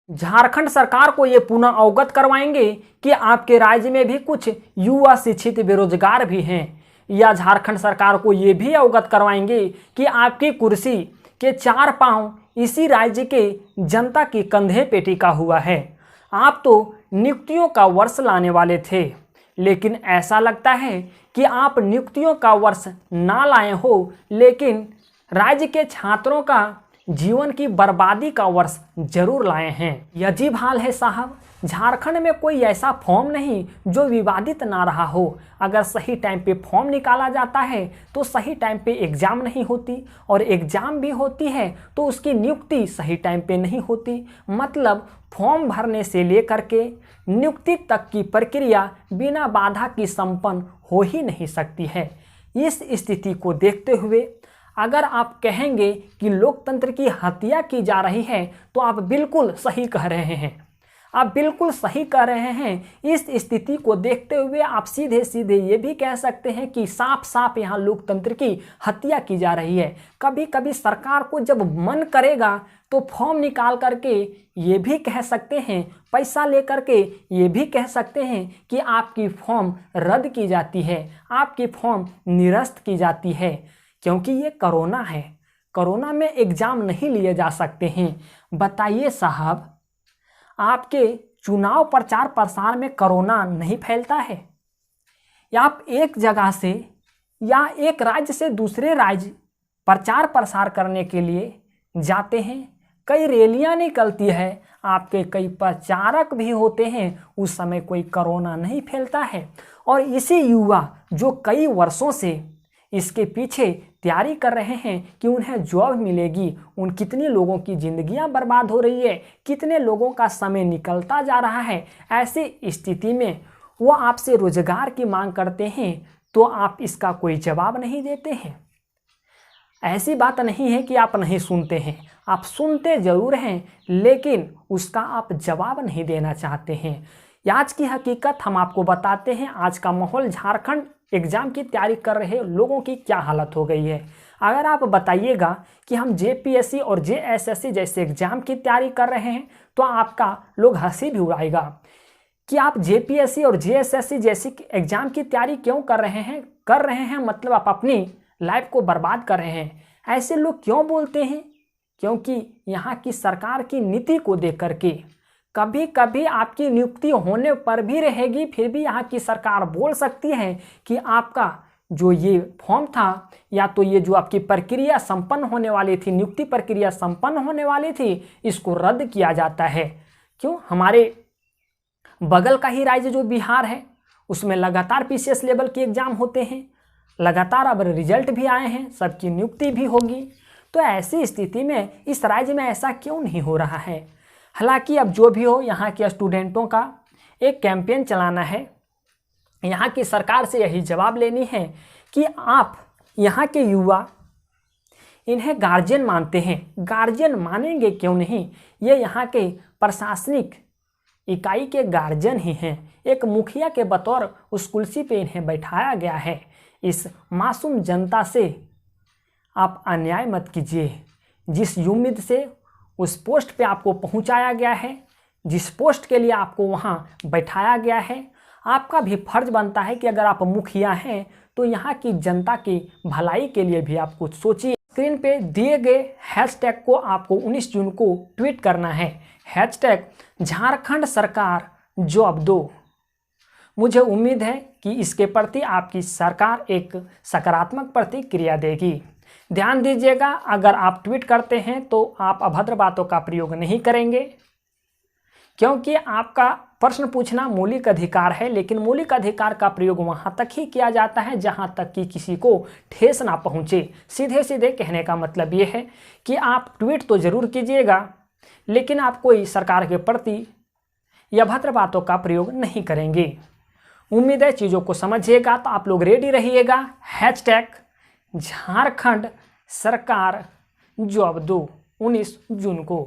झारखंड सरकार को ये पुनः अवगत करवाएंगे कि आपके राज्य में भी कुछ युवा शिक्षित बेरोजगार भी हैं, या झारखंड सरकार को ये भी अवगत करवाएंगे कि आपकी कुर्सी के 4 पांव इसी राज्य के जनता के कंधे पे टिका हुआ है। आप तो नियुक्तियों का वर्ष लाने वाले थे, लेकिन ऐसा लगता है कि आप नियुक्तियों का वर्ष ना लाए हो, लेकिन राज्य के छात्रों का जीवन की बर्बादी का वर्ष जरूर लाए हैं। यह अजीब हाल है साहब, झारखंड में कोई ऐसा फॉर्म नहीं जो विवादित ना रहा हो। अगर सही टाइम पे फॉर्म निकाला जाता है तो सही टाइम पे एग्ज़ाम नहीं होती, और एग्ज़ाम भी होती है तो उसकी नियुक्ति सही टाइम पे नहीं होती। मतलब फॉर्म भरने से लेकर के नियुक्ति तक की प्रक्रिया बिना बाधा की संपन्न हो ही नहीं सकती है। इस स्थिति को देखते हुए अगर आप कहेंगे कि लोकतंत्र की हत्या की जा रही है तो आप बिल्कुल सही कह रहे हैं, आप बिल्कुल सही कह रहे हैं। इस स्थिति को देखते हुए आप सीधे सीधे ये भी कह सकते हैं कि साफ साफ यहाँ लोकतंत्र की हत्या की जा रही है। कभी कभी सरकार को जब मन करेगा तो फॉर्म निकाल करके ये भी कह सकते हैं, पैसा लेकर के ये भी कह सकते हैं कि आपकी फॉर्म रद्द की जाती है, आपकी फॉर्म निरस्त की जाती है, क्योंकि ये कोरोना है, कोरोना में एग्ज़ाम नहीं लिए जा सकते हैं। बताइए साहब, आपके चुनाव प्रचार प्रसार में कोरोना नहीं फैलता है? या आप एक जगह से या एक राज्य से दूसरे राज्य प्रचार प्रसार करने के लिए जाते हैं, कई रैलियां निकलती है, आपके कई प्रचारक भी होते हैं, उस समय कोई कोरोना नहीं फैलता है। और इसी युवा जो कई वर्षों से इसके पीछे तैयारी कर रहे हैं कि उन्हें जॉब मिलेगी, उन कितने लोगों की ज़िंदगियां बर्बाद हो रही है, कितने लोगों का समय निकलता जा रहा है, ऐसी स्थिति में वो आपसे रोजगार की मांग करते हैं तो आप इसका कोई जवाब नहीं देते हैं। ऐसी बात नहीं है कि आप नहीं सुनते हैं, आप सुनते ज़रूर हैं, लेकिन उसका आप जवाब नहीं देना चाहते हैं। आज की हकीकत हम आपको बताते हैं। आज का माहौल झारखंड एग्ज़ाम की तैयारी कर रहे लोगों की क्या हालत हो गई है। अगर आप बताइएगा कि हम जेपीएससी और जेएसएससी जैसे एग्ज़ाम की तैयारी कर रहे हैं तो आपका लोग हंसी भी उड़ाएगा कि आप जेपीएससी और जेएसएससी जैसी एग्ज़ाम की तैयारी क्यों कर रहे हैं, मतलब आप अपनी लाइफ को बर्बाद कर रहे हैं। ऐसे लोग क्यों बोलते हैं? क्योंकि यहाँ की सरकार की नीति को देख करके कभी कभी आपकी नियुक्ति होने पर भी रहेगी, फिर भी यहाँ की सरकार बोल सकती है कि आपका जो ये फॉर्म था, या तो ये जो आपकी प्रक्रिया संपन्न होने वाली थी, नियुक्ति प्रक्रिया संपन्न होने वाली थी, इसको रद्द किया जाता है। क्यों? हमारे बगल का ही राज्य जो बिहार है, उसमें लगातार पीसीएस लेवल के एग्ज़ाम होते हैं, लगातार अब रिजल्ट भी आए हैं, सबकी नियुक्ति भी होगी। तो ऐसी स्थिति में इस राज्य में ऐसा क्यों नहीं हो रहा है? हालांकि अब जो भी हो, यहाँ के स्टूडेंटों का एक कैंपेन चलाना है। यहाँ की सरकार से यही जवाब लेनी है कि आप यहाँ के युवा इन्हें गार्जियन मानते हैं, गार्जियन मानेंगे क्यों नहीं, ये यहाँ के प्रशासनिक इकाई के गार्जियन ही हैं। एक मुखिया के बतौर उस कुर्सी पे इन्हें बैठाया गया है। इस मासूम जनता से आप अन्याय मत कीजिए। जिस उम्मीद से उस पोस्ट पे आपको पहुंचाया गया है, जिस पोस्ट के लिए आपको वहां बैठाया गया है, आपका भी फर्ज बनता है कि अगर आप मुखिया हैं तो यहाँ की जनता की भलाई के लिए भी आप कुछ सोचिए। स्क्रीन पे दिए गए हैशटैग को आपको 19 जून को ट्वीट करना है, हैशटैग झारखंड सरकार जॉब दो। मुझे उम्मीद है कि इसके प्रति आपकी सरकार एक सकारात्मक प्रतिक्रिया देगी। ध्यान दीजिएगा, अगर आप ट्वीट करते हैं तो आप अभद्र बातों का प्रयोग नहीं करेंगे, क्योंकि आपका प्रश्न पूछना मौलिक अधिकार है, लेकिन मौलिक अधिकार का प्रयोग वहां तक ही किया जाता है जहां तक कि किसी को ठेस ना पहुंचे। सीधे सीधे कहने का मतलब ये है कि आप ट्वीट तो जरूर कीजिएगा, लेकिन आप कोई सरकार के प्रति या अभद्र बातों का प्रयोग नहीं करेंगे। उम्मीद है चीज़ों को समझिएगा, तो आप लोग रेडी रहिएगा। हैशटैग झारखंड सरकार जॉब दो 19 जून को।